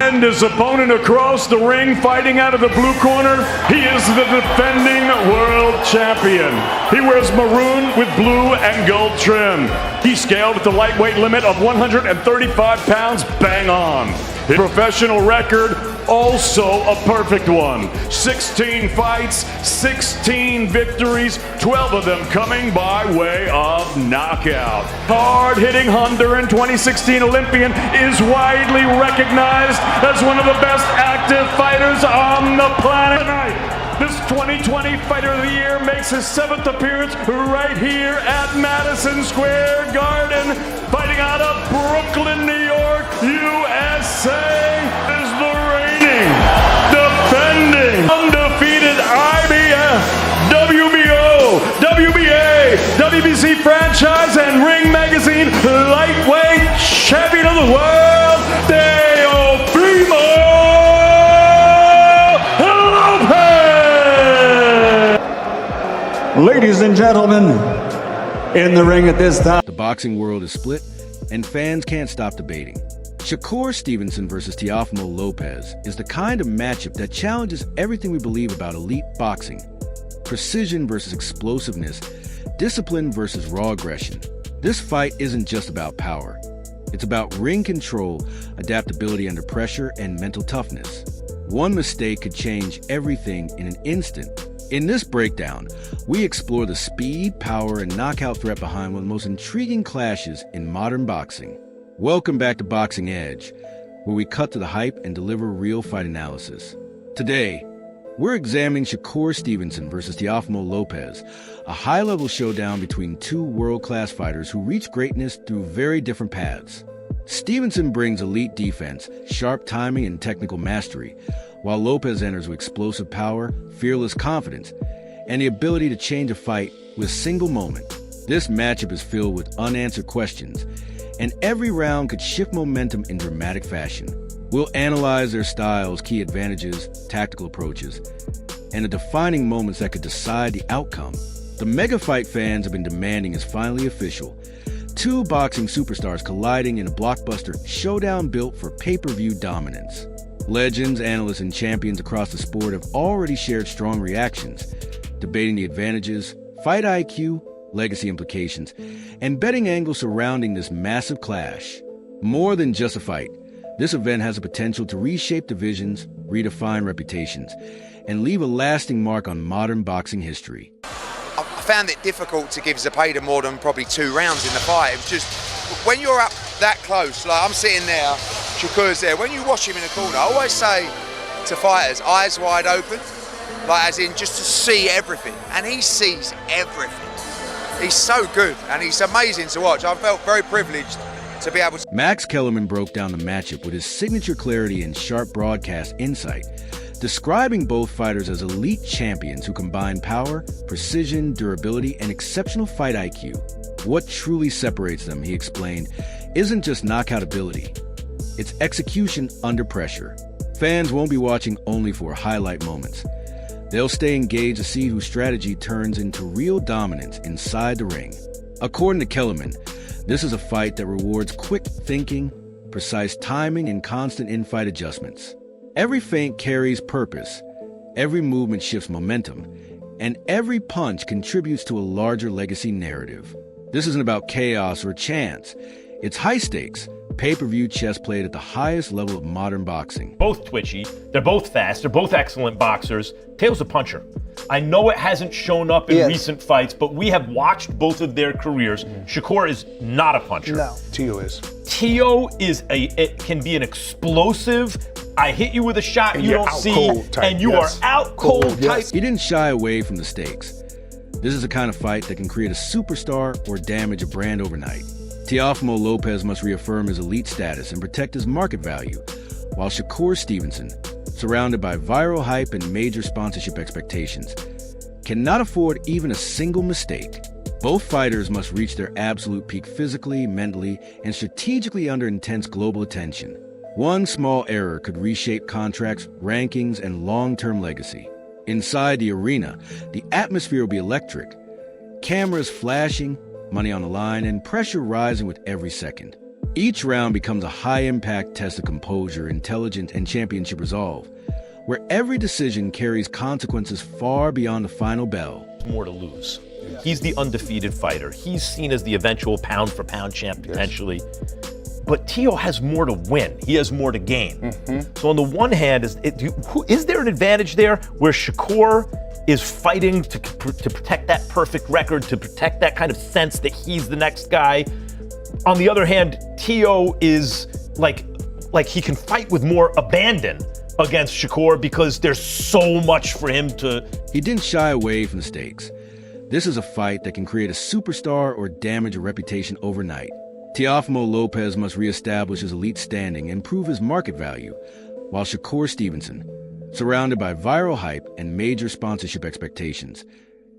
And his opponent across the ring, fighting out of the blue corner, he is the defending world champion. He wears maroon with blue and gold trim. He scaled at the lightweight limit of 135 pounds, bang on. His professional record, also a perfect one. 16 fights, 16 victories, 12 of them coming by way of knockout. Hard-hitting Honduran 2016 Olympian is widely recognized as one of the best active fighters on the planet. Tonight, this 2020 Fighter of the Year makes his 7th appearance right here at Madison Square Garden, fighting out of Brooklyn, New York, USA, is the reigning, defending, undefeated IBF, WBO, WBA, WBC franchise, and Ring Magazine lightweight champion of the world, Teofimo Lopez! Ladies and gentlemen, in the ring at this time. The boxing world is split, and fans can't stop debating. Shakur Stevenson versus Teofimo Lopez is the kind of matchup that challenges everything we believe about elite boxing. Precision versus explosiveness, discipline versus raw aggression. This fight isn't just about power. It's about ring control, adaptability under pressure, and mental toughness. One mistake could change everything in an instant. In this breakdown, we explore the speed, power, and knockout threat behind one of the most intriguing clashes in modern boxing. Welcome back to Boxing Edge, where we cut to the hype and deliver real fight analysis. Today, we're examining Shakur Stevenson versus Teofimo Lopez, a high-level showdown between two world-class fighters who reach greatness through very different paths. Stevenson brings elite defense, sharp timing, and technical mastery, while Lopez enters with explosive power, fearless confidence, and the ability to change a fight with a single moment. This matchup is filled with unanswered questions, and every round could shift momentum in dramatic fashion. We'll analyze their styles, key advantages, tactical approaches, and the defining moments that could decide the outcome. The mega fight fans have been demanding is finally official. Two boxing superstars colliding in a blockbuster showdown built for pay-per-view dominance. Legends, analysts, and champions across the sport have already shared strong reactions, debating the advantages, fight IQ, legacy implications, and betting angles surrounding this massive clash. More than just a fight, this event has the potential to reshape divisions, redefine reputations, and leave a lasting mark on modern boxing history. I found it difficult to give Zepeda more than probably 2 rounds in the fight. It was just, when you're up that close, like I'm sitting there, Shakur's there, when you watch him in the corner, I always say to fighters, eyes wide open, like as in just to see everything, and he sees everything. He's so good, and he's amazing to watch. I felt very privileged to be able to... Max Kellerman broke down the matchup with his signature clarity and sharp broadcast insight, describing both fighters as elite champions who combine power, precision, durability, and exceptional fight IQ. What truly separates them, he explained, isn't just knockout ability. It's execution under pressure. Fans won't be watching only for highlight moments. They'll stay engaged to see whose strategy turns into real dominance inside the ring. According to Kellerman, this is a fight that rewards quick thinking, precise timing, and constant in-fight adjustments. Every feint carries purpose, every movement shifts momentum, and every punch contributes to a larger legacy narrative. This isn't about chaos or chance. It's high stakes, pay-per-view chess played at the highest level of modern boxing. Both twitchy, they're both fast, they're both excellent boxers. Teo's a puncher. I know it hasn't shown up in recent fights, but we have watched both of their careers. Shakur is not a puncher. No. Teo is. Teo is it can be an explosive, I hit you with a shot and you don't see, and you are out cold type. He didn't shy away from the stakes. This is the kind of fight that can create a superstar or damage a brand overnight. Teofimo Lopez must reaffirm his elite status and protect his market value, while Shakur Stevenson, surrounded by viral hype and major sponsorship expectations, cannot afford even a single mistake. Both fighters must reach their absolute peak physically, mentally, and strategically under intense global attention. One small error could reshape contracts, rankings, and long-term legacy. Inside the arena, the atmosphere will be electric. Cameras flashing, money on the line, and pressure rising with every second. Each round becomes a high-impact test of composure, intelligence, and championship resolve, where every decision carries consequences far beyond the final bell. More to lose. He's the undefeated fighter. He's seen as the eventual pound-for-pound champ, potentially. But Teo has more to win. He has more to gain. So on the one hand, is there an advantage there where Shakur is fighting to protect that perfect record, to protect that kind of sense that he's the next guy? On the other hand, Teo is like he can fight with more abandon against Shakur because there's so much for him to... He didn't shy away from the stakes. This is a fight that can create a superstar or damage a reputation overnight. Teofimo Lopez must reestablish his elite standing and prove his market value, while Shakur Stevenson, surrounded by viral hype and major sponsorship expectations,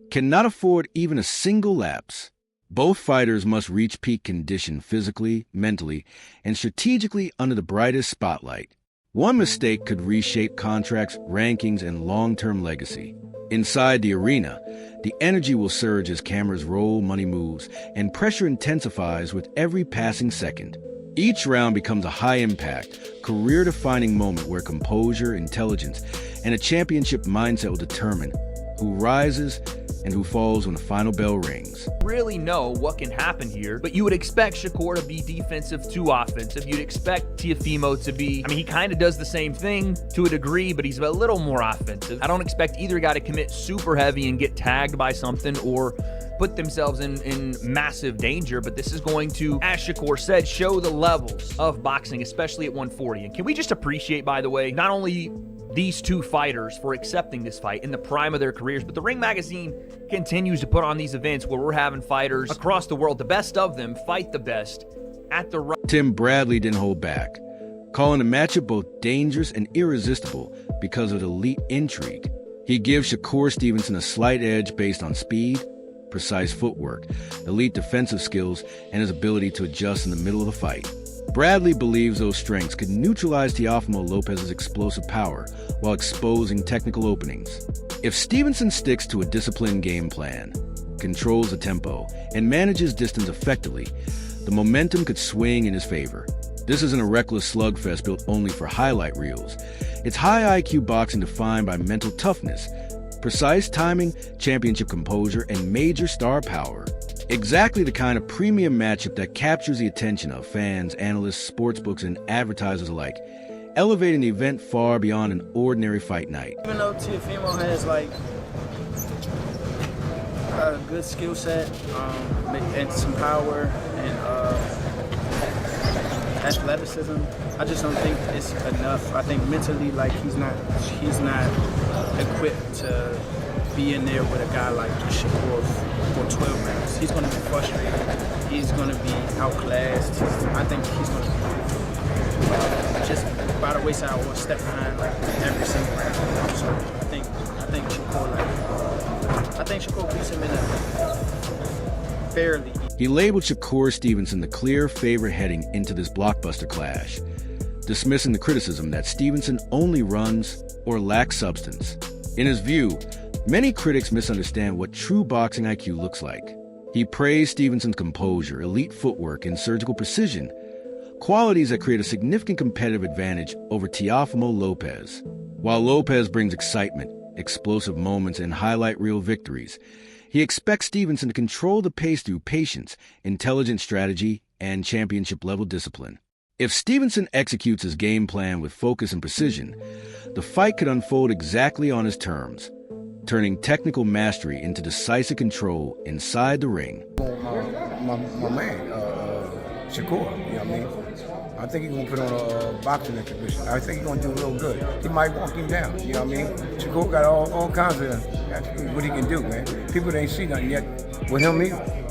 cannot afford even a single lapse. Both fighters must reach peak condition physically, mentally, and strategically under the brightest spotlight. One mistake could reshape contracts, rankings, and long-term legacy. Inside the arena, the energy will surge as cameras roll, money moves, and pressure intensifies with every passing second. Each round becomes a high-impact, career-defining moment where composure, intelligence, and a championship mindset will determine who rises and who falls when the final bell rings. Really know what can happen here, but you would expect Shakur to be defensive to offensive. You'd expect Teofimo to be, he kind of does the same thing to a degree, but he's a little more offensive. I don't expect either guy to commit super heavy and get tagged by something or put themselves in massive danger, but this is going to, as Shakur said, show the levels of boxing, especially at 140. And can we just appreciate, by the way, not only these two fighters for accepting this fight in the prime of their careers, but the Ring Magazine continues to put on these events where we're having fighters across the world, the best of them, fight the best at the right. Tim Bradley didn't hold back, calling the matchup both dangerous and irresistible because of the elite intrigue. He gives Shakur Stevenson a slight edge based on speed, precise footwork, elite defensive skills, and his ability to adjust in the middle of the fight. Bradley believes those strengths could neutralize Teofimo Lopez's explosive power while exposing technical openings. If Stevenson sticks to a disciplined game plan, controls the tempo, and manages distance effectively, the momentum could swing in his favor. This isn't a reckless slugfest built only for highlight reels. It's high IQ boxing defined by mental toughness, precise timing, championship composure, and major star power. Exactly the kind of premium matchup that captures the attention of fans, analysts, sportsbooks, and advertisers alike, elevating the event far beyond an ordinary fight night. Even though Teofimo has a good skill set and some power and athleticism, I just don't think it's enough. I think mentally, he's not equipped to be in there with a guy like Shakur for 12 rounds. He's going to be frustrated. He's going to be outclassed. I think he's going to just by the wayside or step behind every single round. So I think Shakur beats him in a fairly. He labeled Shakur Stevenson the clear favorite heading into this blockbuster clash, dismissing the criticism that Stevenson only runs or lacks substance. In his view, many critics misunderstand what true boxing IQ looks like. He praised Stevenson's composure, elite footwork, and surgical precision, qualities that create a significant competitive advantage over Teofimo Lopez. While Lopez brings excitement, explosive moments, and highlight reel victories, he expects Stevenson to control the pace through patience, intelligent strategy, and championship-level discipline. If Stevenson executes his game plan with focus and precision, the fight could unfold exactly on his terms, turning technical mastery into decisive control inside the ring. My man, Shakur, you know what I mean? I think he's going to put on a boxing exhibition. I think he's going to do real good. He might walk him down, you know what I mean? Shakur got all kinds of what he can do, man. People ain't see nothing yet with him either.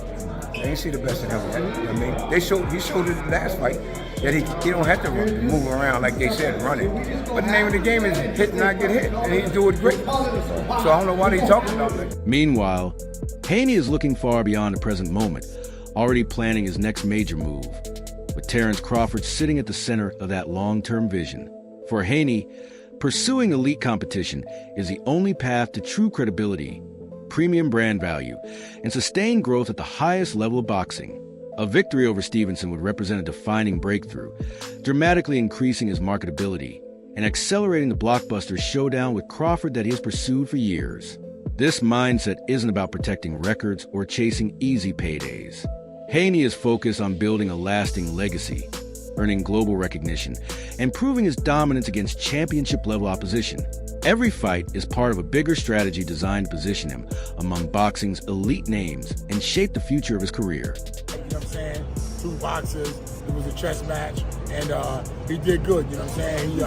They ain't see the best of him yet, you know what I mean? He showed in the last fight that he don't have to move around like they said, running. But the name of the game is hit and not get hit, and he do it great. So I don't know why they talking about that. Meanwhile, Haney is looking far beyond the present moment, already planning his next major move, with Terrence Crawford sitting at the center of that long-term vision. For Haney, pursuing elite competition is the only path to true credibility, premium brand value, and sustained growth at the highest level of boxing. A victory over Stevenson would represent a defining breakthrough, dramatically increasing his marketability and accelerating the blockbuster showdown with Crawford that he has pursued for years. This mindset isn't about protecting records or chasing easy paydays. Haney is focused on building a lasting legacy, earning global recognition, and proving his dominance against championship-level opposition. Every fight is part of a bigger strategy designed to position him among boxing's elite names and shape the future of his career. You know what I'm saying? Two boxers. It was a chess match, and he did good. You know what I'm saying?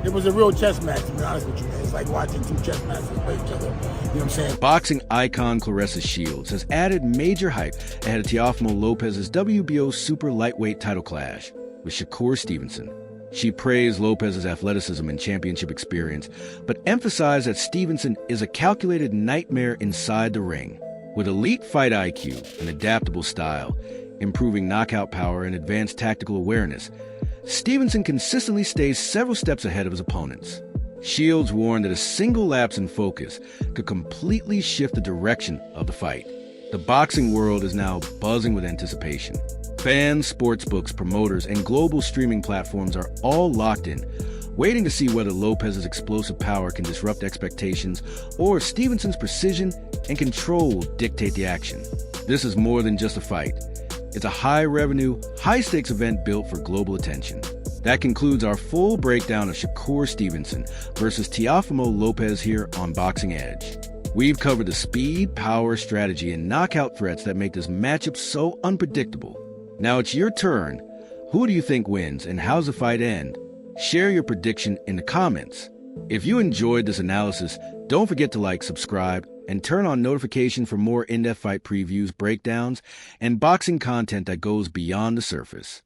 It was a real chess match, to be honest with you, man. It's like watching two chess masters play each other. You know what I'm saying? Boxing icon Claressa Shields has added major hype ahead of Teofimo Lopez's WBO super lightweight title clash with Shakur Stevenson. She praised Lopez's athleticism and championship experience, but emphasized that Stevenson is a calculated nightmare inside the ring, with elite fight IQ and adaptable style, improving knockout power and advanced tactical awareness. Stevenson consistently stays several steps ahead of his opponents. Shields warned that a single lapse in focus could completely shift the direction of the fight. The boxing world is now buzzing with anticipation. Fans, sportsbooks, promoters, and global streaming platforms are all locked in, waiting to see whether Lopez's explosive power can disrupt expectations or if Stevenson's precision and control will dictate the action. This is more than just a fight. It's a high-revenue, high-stakes event built for global attention. That concludes our full breakdown of Shakur Stevenson versus Teofimo Lopez here on Boxing Edge. We've covered the speed, power, strategy, and knockout threats that make this matchup so unpredictable. Now it's your turn. Who do you think wins, and how's the fight end? Share your prediction in the comments. If you enjoyed this analysis, don't forget to like, subscribe, and turn on notifications for more in-depth fight previews, breakdowns, and boxing content that goes beyond the surface.